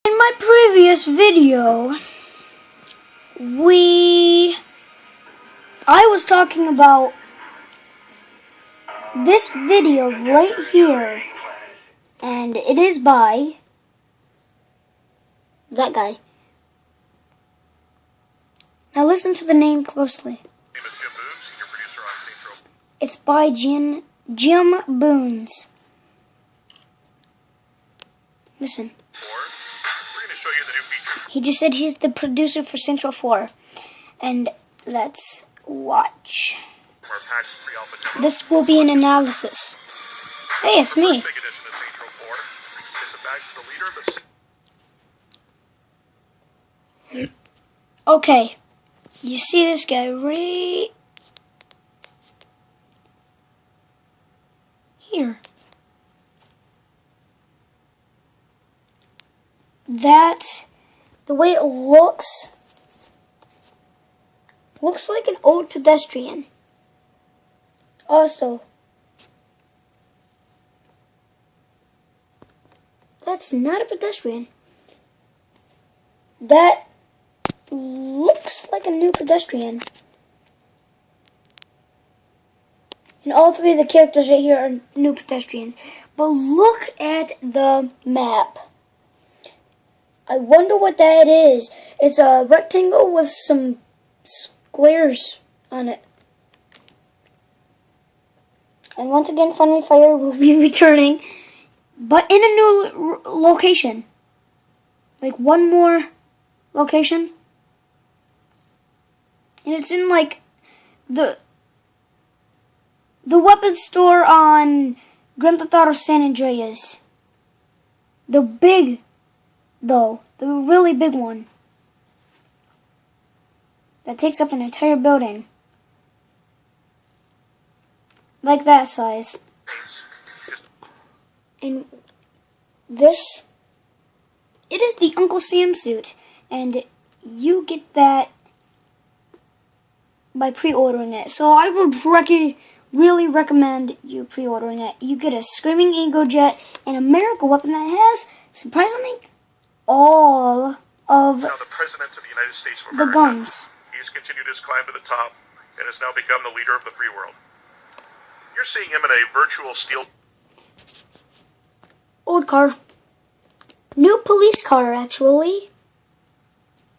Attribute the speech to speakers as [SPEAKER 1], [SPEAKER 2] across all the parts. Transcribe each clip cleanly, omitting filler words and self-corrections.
[SPEAKER 1] In my previous video, I was talking about this video right here, and it is by that guy. Now listen to the name closely. It's by Jim Boons. Listen. He just said he's the producer for Central 4. And let's watch. This will be an analysis. Hey, it's me. Okay. You see this guy right here. That, the way it looks like an old pedestrian. Also, that's not a pedestrian. That looks like a new pedestrian. And all three of the characters right here are new pedestrians. But look at the map. I wonder what that is. It's a rectangle with some squares on it. And once again, Friendly Fire will be returning, but in a new location. Like one more location. And it's in like the weapons store on Grand Theft Auto San Andreas. The big, though, the really big one. That takes up an entire building. Like that size. And this, it is the Uncle Sam suit. And you get that by pre-ordering it. So I would really recommend you pre-ordering it. You get a Screaming Eagle Jet, an American weapon that has, surprisingly, all of
[SPEAKER 2] now the President of the United States of
[SPEAKER 1] the
[SPEAKER 2] America.
[SPEAKER 1] guns.
[SPEAKER 2] He's continued his climb to the top and has now become the leader of the free world. You're seeing him in a virtual steel...
[SPEAKER 1] Old car. New police car, actually.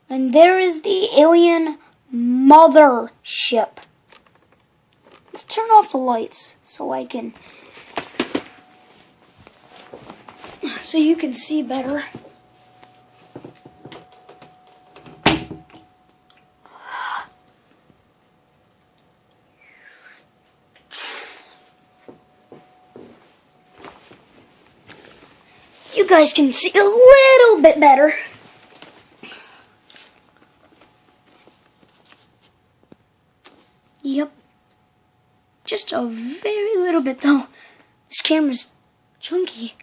[SPEAKER 1] And there is the alien mothership. Let's turn off the lights so you can see better. You guys can see a little bit better. Yep. Just a very little bit, though. This camera's chunky.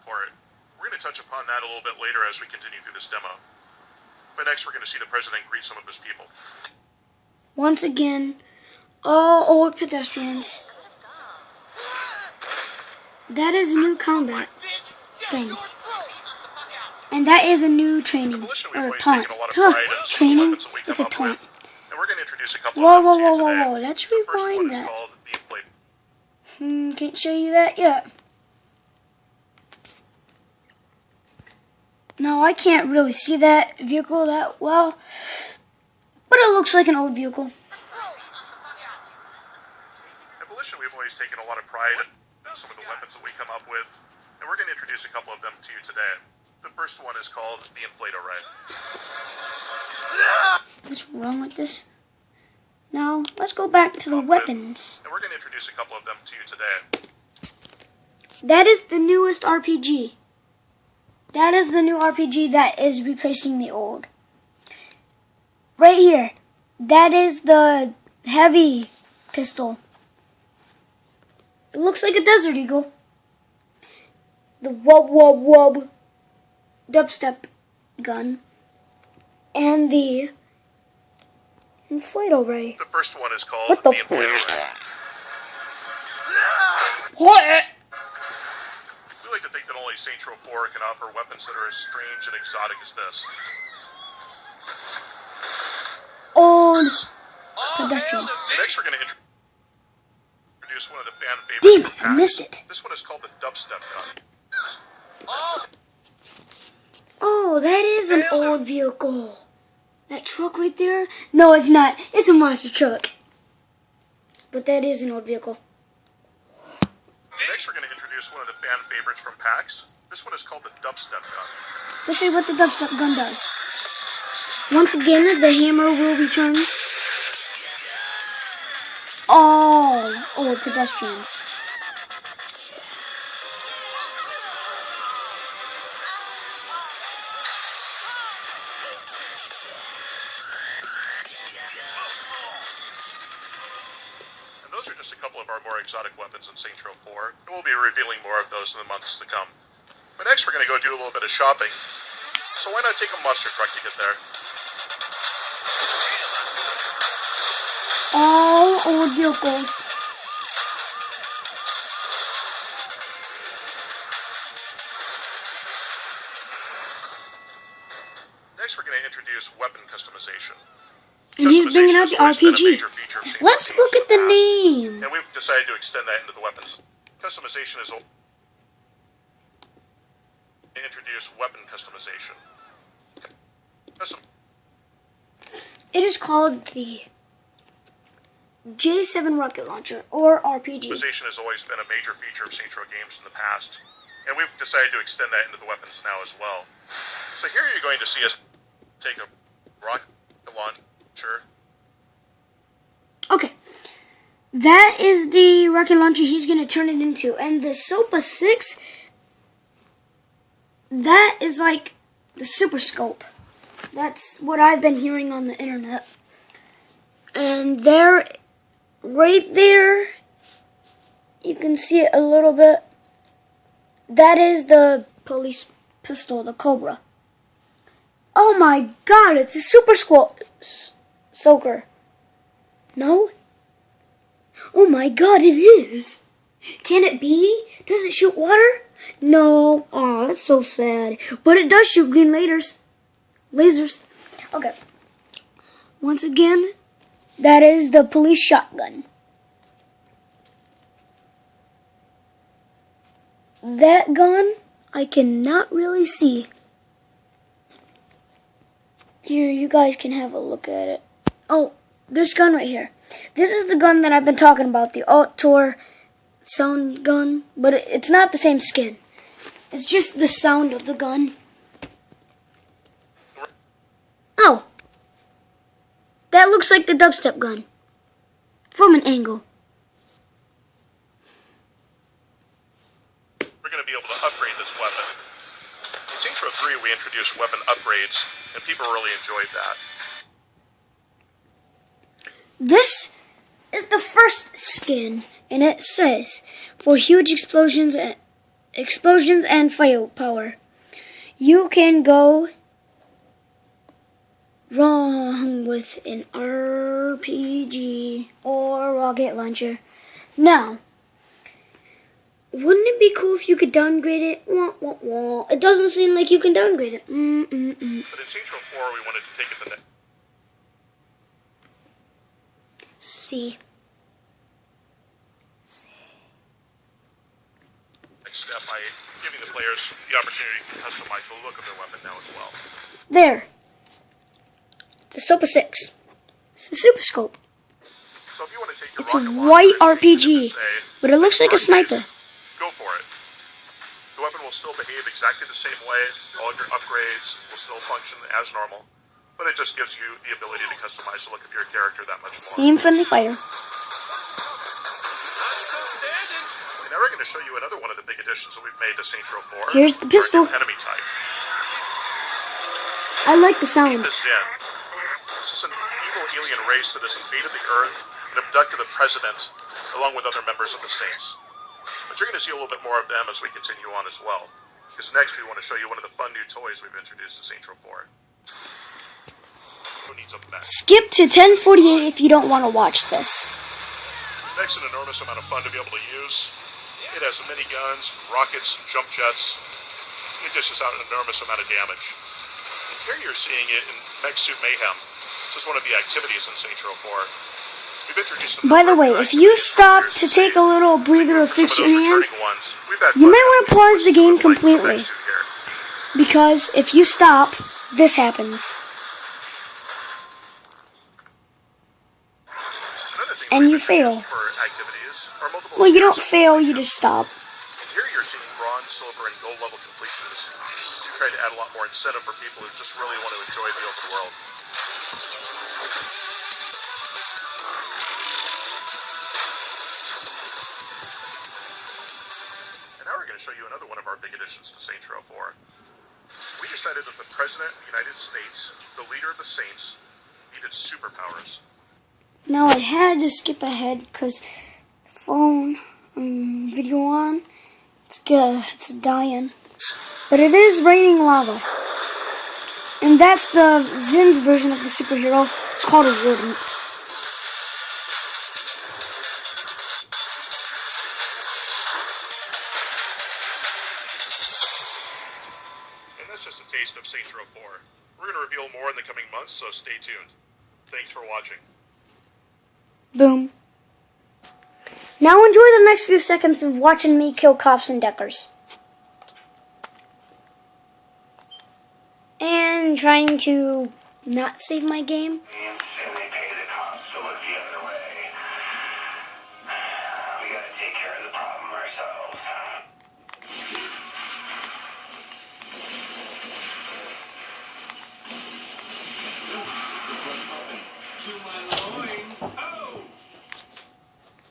[SPEAKER 2] For it. We're going to touch upon that a little bit later as we continue through this demo. But next we're going to see the President greet some of his people.
[SPEAKER 1] Once again, all old pedestrians. That is a new combat thing. And that is a new training. Or taunt. Training? It's a taunt.
[SPEAKER 2] And we're going to introduce a couple
[SPEAKER 1] Whoa,
[SPEAKER 2] of
[SPEAKER 1] whoa,
[SPEAKER 2] them to you
[SPEAKER 1] whoa,
[SPEAKER 2] today.
[SPEAKER 1] whoa, whoa. Let's
[SPEAKER 2] The first one
[SPEAKER 1] rewind
[SPEAKER 2] is
[SPEAKER 1] that.
[SPEAKER 2] called the Inflated.
[SPEAKER 1] Can't show you that yet. No, I can't really see that vehicle that well. But it looks like an old vehicle.
[SPEAKER 2] At Volition, we've always taken a lot of pride in some of the weapons that we come up with. And we're going to introduce a couple of them to you today. The first one is called the Inflated Ray.
[SPEAKER 1] What's wrong with this? Now, let's go back to the weapons.
[SPEAKER 2] And we're going to introduce a couple of them to you today.
[SPEAKER 1] That is the newest RPG. That is the new RPG that is replacing the old. Right here. That is the heavy pistol. It looks like a Desert Eagle. The wub wub wub dubstep gun. And the Inflato Ray.
[SPEAKER 2] The first one is called
[SPEAKER 1] What the
[SPEAKER 2] Inflated Ray.
[SPEAKER 1] What?
[SPEAKER 2] We like to think that only Saints Row 4 can offer weapons that are as strange and exotic as this.
[SPEAKER 1] Old pedestrian.
[SPEAKER 2] Next, we're going to introduce one of the fan favorites.
[SPEAKER 1] Damn
[SPEAKER 2] from
[SPEAKER 1] it, I
[SPEAKER 2] PAX.
[SPEAKER 1] missed it.
[SPEAKER 2] This one is called the dubstep gun.
[SPEAKER 1] Oh, that is an old vehicle. That truck right there? No, it's not. It's a monster truck. But that is an old vehicle.
[SPEAKER 2] Next, we're going to introduce one of the fan favorites from PAX. This one is called the dubstep gun.
[SPEAKER 1] Let's see what the dubstep gun does. Once again, the hammer will return all old pedestrians.
[SPEAKER 2] And those are just a couple of our more exotic weapons in Saints Row 4, and we'll be revealing more of those in the months to come. But next, we're going to go do a little bit of shopping. So why not take a monster truck to get there?
[SPEAKER 1] All old vehicles.
[SPEAKER 2] Next, we're going to introduce weapon customization.
[SPEAKER 1] And he's bringing out the
[SPEAKER 2] Customization has always been a
[SPEAKER 1] RPG.
[SPEAKER 2] major feature of Saints Row
[SPEAKER 1] Let's
[SPEAKER 2] games
[SPEAKER 1] look
[SPEAKER 2] in
[SPEAKER 1] at the
[SPEAKER 2] past,
[SPEAKER 1] name.
[SPEAKER 2] and we've decided to extend that into the weapons. Customization is introduce weapon customization.
[SPEAKER 1] It is called the J7 rocket launcher, or RPG.
[SPEAKER 2] Customization has always been a major feature of Saints Row games in the past, and we've decided to extend that into the weapons now as well. So here you're going to see us take a rocket launcher.
[SPEAKER 1] Okay. That is the rocket launcher he's going to turn it into. And the SOPA 6, that is like the super scope. That's what I've been hearing on the internet. And there, right there, you can see it a little bit. That is the police pistol, the Cobra. Oh my god, it's a super soaker. No? Oh my god, it is. Can it be? Does it shoot water? No. Oh, that's so sad. But it does shoot green lasers. Okay. Once again, that is the police shotgun. That gun, I cannot really see. Here, you guys can have a look at it. Oh, this gun right here. This is the gun that I've been talking about, the Alt-Tor sound gun, but it's not the same skin. It's just the sound of the gun. Oh, that looks like the dubstep gun from an angle.
[SPEAKER 2] We're going to be able to upgrade this weapon. In Saints Row 3, we introduced weapon upgrades, and people really enjoyed that.
[SPEAKER 1] This is the first skin, and it says, for huge explosions and firepower, you can go wrong with an RPG or rocket launcher. Now, wouldn't it be cool if you could downgrade it? Wah, wah, wah. It doesn't seem like you can downgrade it.
[SPEAKER 2] But in Saints Row 4, we wanted to take it the
[SPEAKER 1] See.
[SPEAKER 2] next step by giving the players the opportunity to customize the look of their weapon now as well.
[SPEAKER 1] There. The SOPA 6. It's the Super Scope.
[SPEAKER 2] So if you want to take your
[SPEAKER 1] It's a
[SPEAKER 2] rocket
[SPEAKER 1] white
[SPEAKER 2] launcher and
[SPEAKER 1] RPG,
[SPEAKER 2] say,
[SPEAKER 1] but it looks like a sniper.
[SPEAKER 2] Go for it. The weapon will still behave exactly the same way. All of your upgrades will still function as normal, but it just gives you the ability to customize the look of your character that much more.
[SPEAKER 1] Same friendly fire.
[SPEAKER 2] And now we're going to show you another one of the big additions that we've made to Saints Row 4.
[SPEAKER 1] Here's the pistol.
[SPEAKER 2] Our new enemy type.
[SPEAKER 1] I like the sound.
[SPEAKER 2] This is an evil alien race that has invaded the Earth and abducted the President, along with other members of the Saints. But you're going to see a little bit more of them as we continue on as well. Because next we want to show you one of the fun new toys we've introduced to Saints Row 4. Who needs a bet?
[SPEAKER 1] Skip to 10:48 if you don't want to watch this.
[SPEAKER 2] Next, an enormous amount of fun to be able to use. It has mini guns, rockets, jump jets, it dishes out an enormous amount of damage. And here you're seeing it in Mech Suit Mayhem. This is one of the activities in Saints Row 4. We've introduced a
[SPEAKER 1] By the
[SPEAKER 2] number
[SPEAKER 1] way,
[SPEAKER 2] of
[SPEAKER 1] if you
[SPEAKER 2] activities
[SPEAKER 1] stop
[SPEAKER 2] players
[SPEAKER 1] to
[SPEAKER 2] can
[SPEAKER 1] take
[SPEAKER 2] see.
[SPEAKER 1] a little breather or
[SPEAKER 2] For
[SPEAKER 1] fix
[SPEAKER 2] some
[SPEAKER 1] your
[SPEAKER 2] of those
[SPEAKER 1] hands,
[SPEAKER 2] returning ones, we've had
[SPEAKER 1] you
[SPEAKER 2] fun
[SPEAKER 1] might want to pause the game
[SPEAKER 2] playing with
[SPEAKER 1] completely.
[SPEAKER 2] Mech Suit here.
[SPEAKER 1] Because if you stop, this happens.
[SPEAKER 2] Another thing
[SPEAKER 1] And
[SPEAKER 2] we've
[SPEAKER 1] you fail.
[SPEAKER 2] introduced for activities are multiple
[SPEAKER 1] Well, you don't
[SPEAKER 2] tiers of
[SPEAKER 1] fail, you
[SPEAKER 2] completion.
[SPEAKER 1] just stop.
[SPEAKER 2] And here you're seeing bronze, silver, and gold level completions. We tried to add a lot more incentive for people who just really want to enjoy the open world. And now we're going to show you another one of our big additions to Saints Row 4. We decided that the President of the United States, the leader of the Saints, needed superpowers.
[SPEAKER 1] Now I had to skip ahead because the phone video on, it's dying. But it is raining lava. And that's the Zin's version of the superhero. It's called a rodent.
[SPEAKER 2] And that's just a taste of Saints Row 4. We're going to reveal more in the coming months, so stay tuned. Thanks for watching.
[SPEAKER 1] Boom. Now enjoy the next few seconds of watching me kill cops and deckers. And trying to not save my game.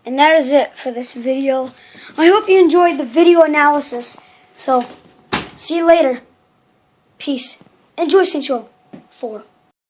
[SPEAKER 1] And that is it for this video. I hope you enjoyed the video analysis. So, see you later. Peace. Enjoy Saints Row 4.